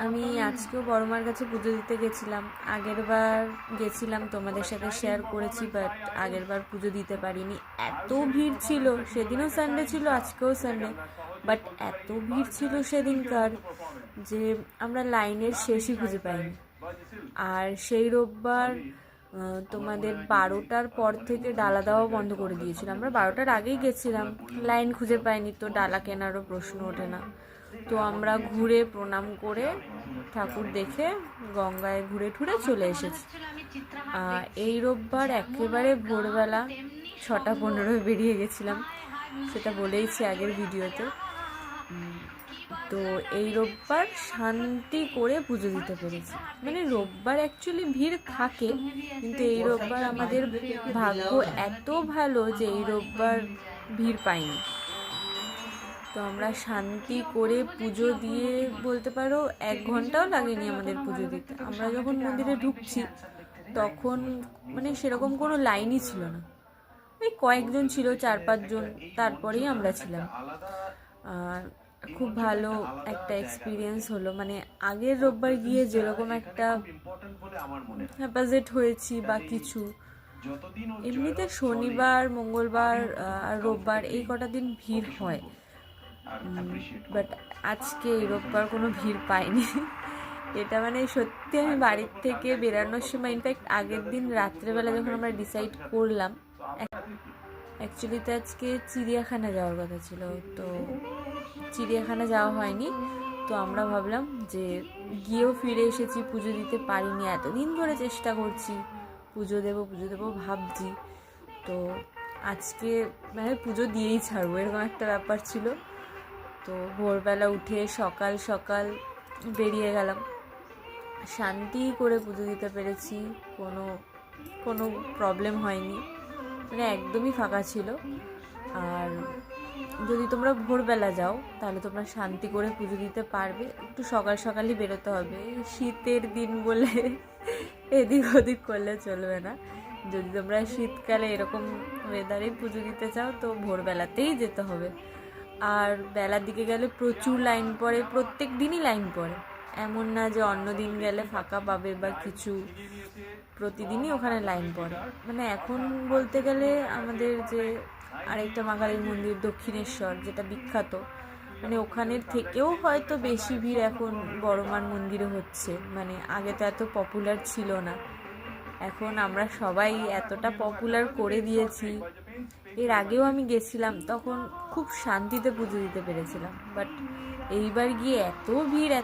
আমি আজকেও বড় মার কাছে পুজো দিতে গেছিলাম। আগের বার গেছিলাম, তোমাদের সাথে শেয়ার করেছি, বাট আগের বার পুজো দিতে পারিনি। এত ভিড় ছিল, সেদিনও সানডে ছিল, আজকেও সানডে, বাট এত ভিড় ছিল সেদিনকার যে আমরা লাইনের শেষই খুঁজে পাইনি। আর সেই রোববার তোমাদের 12টার পর থেকে ডালা দেওয়া বন্ধ করে দিয়েছিল। আমরা 12টার আগেই গেছিলাম, লাইন খুঁজে পাইনি, তো ডালা কেনারও প্রশ্ন ওঠে না। তো আমরা ঘুরে প্রণাম করে ঠাকুর দেখে গঙ্গায় ঘুরে ঠুরে চলে এসেছি। এই রোববার একেবারে ভোরবেলা 6:15 বেরিয়ে গেছিলাম, সেটা বলেইছি আগের ভিডিওতে। তো এই রোববার শান্তি করে পুজো দিতে পেরেছি। মানে রোববার অ্যাকচুয়ালি ভিড় থাকে, কিন্তু এই রোববার আমাদের ভাগ্য এত ভালো যে এই রোববার ভিড় পাইনি। তো আমরা শান্তি করে পুজো দিয়ে, বলতে পারো 1 ঘন্টাও লাগেনি আমাদের পুজো দিতে। আমরা যখন মন্দিরে ঢুকছি তখন মানে সেরকম কোনো লাইনই ছিল না, ওই কয়েকজন ছিল, 4-5 জন, তারপরেই আমরা ছিলাম। আর খুব ভালো একটা এক্সপিরিয়েন্স হলো। মানে আগের রোববার গিয়ে যেরকম একটা হ্যাপাজেট হয়েছি বা কিছু, এমনিতে শনিবার, মঙ্গলবার আর রোববার এই কটা দিন ভিড় হয়, বাট আজকে এই রোববার কোনো ভিড় পাইনি। এটা মানে সত্যি, আমি বাড়ির থেকে বেরানোর সময়, ইনফ্যাক্ট আগের দিন রাত্রেবেলা যখন আমরা ডিসাইড করলাম, অ্যাকচুয়ালি তো আজকে চিড়িয়াখানা যাওয়ার কথা ছিল, তো চিড়িয়াখানা যাওয়া হয়নি। তো আমরা ভাবলাম যে গিয়েও ফিরে এসেছি, পুজো দিতে পারিনি, এতদিন ধরে চেষ্টা করছি পুজো দেবো ভাবছি, তো আজকে মানে পুজো দিয়েই ছাড়বো, এরকম একটা ব্যাপার ছিল। তো ভোরবেলা উঠে সকাল সকাল বেরিয়ে গেলাম, শান্তি করে পুজো দিতে পেরেছি, কোনো কোনো প্রবলেম হয়নি, মানে একদমই ফাঁকা ছিল। আর যদি তোমরা ভোরবেলা যাও তাহলে তোমরা শান্তি করে পুজো দিতে পারবে। একটু সকাল সকালই বেরোতে হবে, শীতের দিন বলে এদিক ওদিক করলে চলবে না। যদি তোমরা শীতকালে এরকম ওয়েদারেই পুজো দিতে চাও তো ভোরবেলাতেই যেতে হবে। আর বেলার দিকে গেলে প্রচুর লাইন পড়ে, প্রত্যেক দিনই লাইন পড়ে, এমন না যে অন্য দিন গেলে ফাঁকা পাবে বা কিছু, প্রতিদিনই ওখানে লাইন পড়ে। মানে এখন বলতে গেলে আমাদের যে আরেকটা মা কালীর মন্দির দক্ষিণেশ্বর, যেটা বিখ্যাত, মানে ওখানের থেকেও হয়তো বেশি ভিড় এখন বড় মার মন্দিরে হচ্ছে। মানে আগে তো এত পপুলার ছিল না, এখন আমরা সবাই এতটা পপুলার করে দিয়েছি। এর আগেও আমি গেছিলাম, তখন খুব শান্তিতে পুজো দিতে পেরেছিলাম, বাট এইবার গিয়ে এত ভিড়, এত